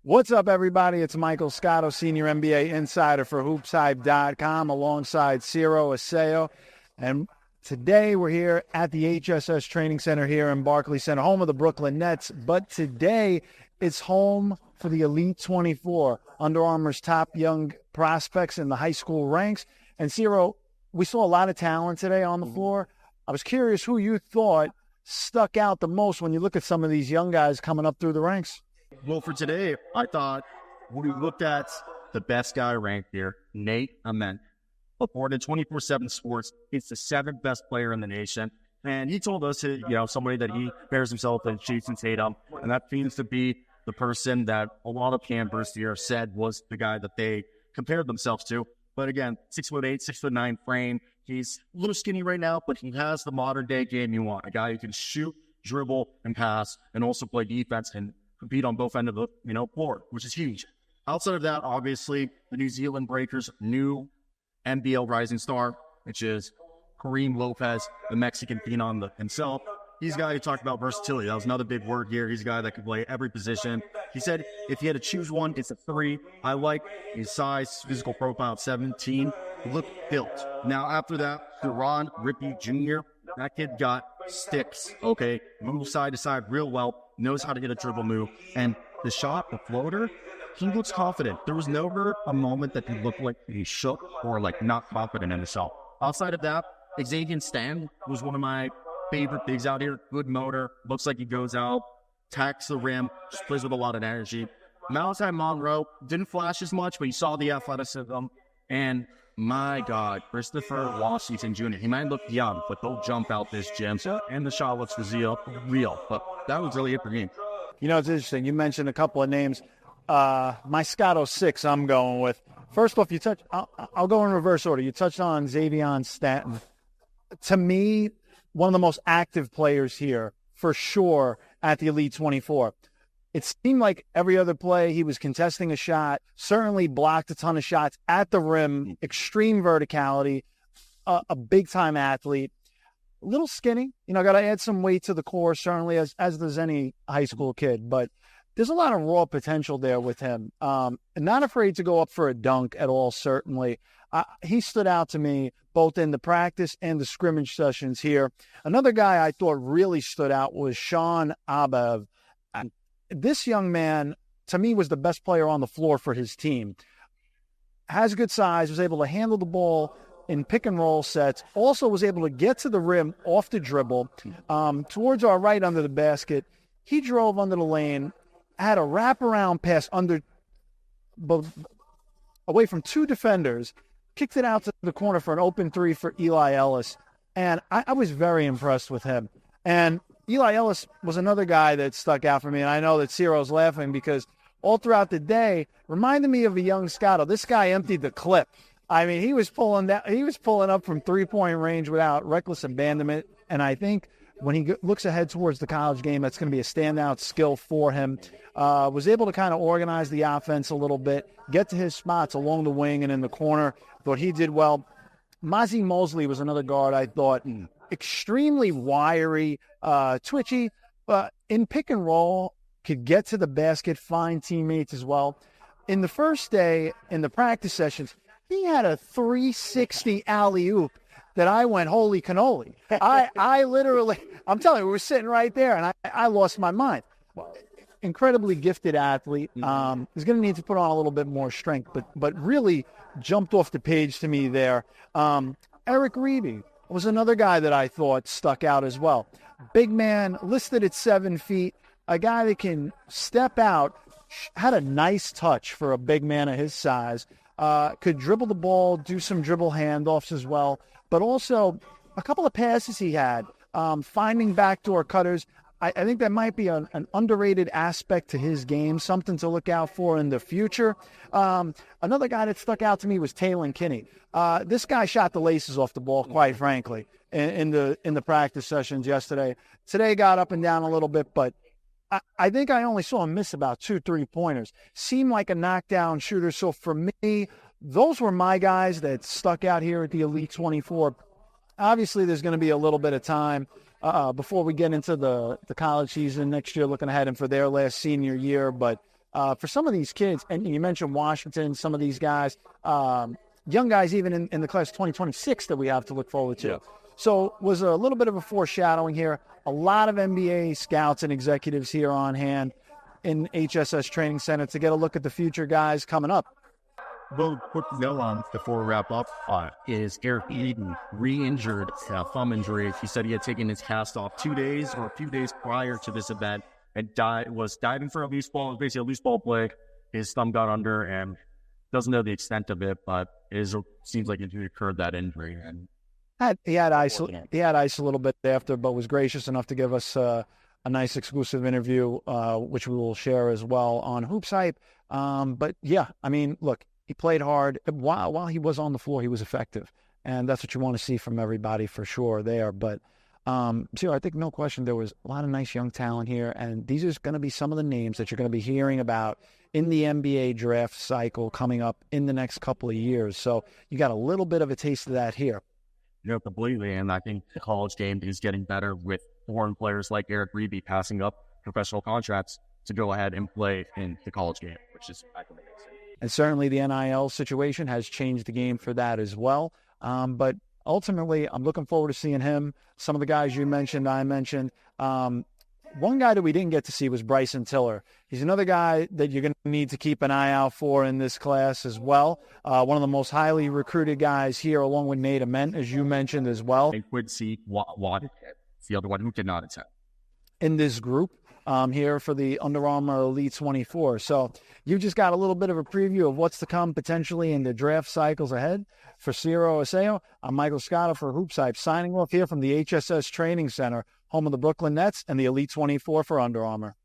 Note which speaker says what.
Speaker 1: What's up, everybody? It's Michael Scotto, Senior NBA Insider for HoopsHype.com, alongside Ciro Aseo. And today we're here at the HSS Training Center here in Barclays Center, home of the Brooklyn Nets. But today it's home for the Elite 24, Under Armour's top young prospects in the high school ranks. And Ciro, we saw a lot of talent today on the floor. I was curious who you thought stuck out the most when you look at some of these young guys coming up through the ranks.
Speaker 2: Well, for today, I thought when we looked at the best guy ranked here, Nate Ament, according to 24/7 Sports, he's the 7th best player in the nation. And he told us, somebody that he compares himself to Jason Tatum, and that seems to be the person that a lot of campers here said was the guy that they compared themselves to. But again, 6'8", 6'9" frame. He's a little skinny right now, but he has the modern day game you want. A guy who can shoot, dribble, and pass, and also play defense and compete on both ends of the floor, which is huge. Outside of that, obviously, the New Zealand Breakers' new NBL rising star, which is Karim Lopez, the Mexican phenom himself. He's a guy who talked about versatility. That was another big word here. He's a guy that can play every position. He said if he had to choose one, it's a 3. I like his size, physical profile, 17. He looked built. Now, after that, Duran Rippey Jr., that kid got sticks, okay? Moves side to side real well, knows how to hit a dribble move. And the shot, the floater, he looks confident. There was never a moment that he looked like he shook or not confident in himself. Outside of that, Xavier Stan was one of my favorite bigs out here. Good motor, looks like he goes out, attacks the rim, just plays with a lot of energy. Malachi Monroe didn't flash as much, but you saw the athleticism. And my God, Christopher Washington Jr., he might look young, but they'll jump out this gym. And the shot looks real. But that was really it for me.
Speaker 1: It's interesting. You mentioned a couple of names. My Scotto 6 I'm going with. First off, I'll go in reverse order. You touched on Xavier Stanton. To me, one of the most active players here, for sure, at the Elite 24. It seemed like every other play he was contesting a shot, certainly blocked a ton of shots at the rim, extreme verticality, a big-time athlete. A little skinny, got to add some weight to the core, certainly, as does any high school kid. But there's a lot of raw potential there with him. Not afraid to go up for a dunk at all, certainly. He stood out to me both in the practice and the scrimmage sessions here. Another guy I thought really stood out was Shon Abaev. This young man, to me, was the best player on the floor for his team. Has good size, was able to handle the ball in pick-and-roll sets, also was able to get to the rim off the dribble. Towards our right under the basket, he drove under the lane, had a wraparound pass away from 2 defenders, kicked it out to the corner for an open 3 for Eli Ellis. And I was very impressed with him. And Eli Ellis was another guy that stuck out for me, and I know that Ciro's laughing because all throughout the day, reminded me of a young Scotto. This guy emptied the clip. I mean, he was pulling up from 3-point range without reckless abandonment, and I think when he looks ahead towards the college game, that's going to be a standout skill for him. Was able to kind of organize the offense a little bit, get to his spots along the wing and in the corner. Thought he did well. Mozzie Mosley was another guard I thought extremely wiry, twitchy, but in pick and roll, could get to the basket, find teammates as well. In the first day, in the practice sessions, he had a 360 alley-oop that I went, holy cannoli. I literally, I'm telling you, we were sitting right there, and I lost my mind. Incredibly gifted athlete. He's going to need to put on a little bit more strength, but really jumped off the page to me there. Eric Reedy was another guy that I thought stuck out as well. Big man, listed at 7 feet, a guy that can step out, had a nice touch for a big man of his size, could dribble the ball, do some dribble handoffs as well, but also a couple of passes he had, finding backdoor cutters. I think that might be an underrated aspect to his game, something to look out for in the future. Another guy that stuck out to me was Taylon Kinney. This guy shot the laces off the ball, quite frankly, in the practice sessions yesterday. Today got up and down a little bit, but I think I only saw him miss about 2 3-pointers. Seemed like a knockdown shooter. So for me, those were my guys that stuck out here at the Elite 24. Obviously, there's going to be a little bit of time before we get into the college season next year, looking ahead and for their last senior year. But for some of these kids, and you mentioned Washington, some of these guys, young guys even in the class 2026 that we have to look forward to.
Speaker 3: Yeah.
Speaker 1: So was a little bit of a foreshadowing here. A lot of NBA scouts and executives here on hand in HSS Training Center to get a look at the future guys coming up.
Speaker 2: Well, quick note on before we wrap up is Eric Eden re-injured thumb injury. He said he had taken his cast off 2 days or a few days prior to this event and was diving for a loose ball, basically a loose ball play. His thumb got under and doesn't know the extent of it, but it seems like it occurred, that injury. And
Speaker 1: He had ice a little bit after, but was gracious enough to give us a nice exclusive interview, which we will share as well on Hoops Hype. But yeah, I mean, look, he played hard. While he was on the floor, he was effective. And that's what you want to see from everybody for sure there. But so I think no question there was a lot of nice young talent here. And these are going to be some of the names that you're going to be hearing about in the NBA draft cycle coming up in the next couple of years. So you got a little bit of a taste of that here.
Speaker 2: Completely. And I think the college game is getting better with foreign players like Eric Reeby passing up professional contracts to go ahead and play in the college game, which is, I think, amazing.
Speaker 1: And certainly the NIL situation has changed the game for that as well. But ultimately, I'm looking forward to seeing him. Some of the guys you mentioned, I mentioned. One guy that we didn't get to see was Bryson Tiller. He's another guy that you're going to need to keep an eye out for in this class as well. One of the most highly recruited guys here, along with Nate Ament, as you mentioned as well.
Speaker 2: And Quincy Watt, the other one who did not attend.
Speaker 1: In this group here for the Under Armour Elite 24. So you just got a little bit of a preview of what's to come potentially in the draft cycles ahead. For Ciro Aseo, I'm Michael Scotta for Hoops Hype, signing off here from the HSS Training Center, home of the Brooklyn Nets and the Elite 24 for Under Armour.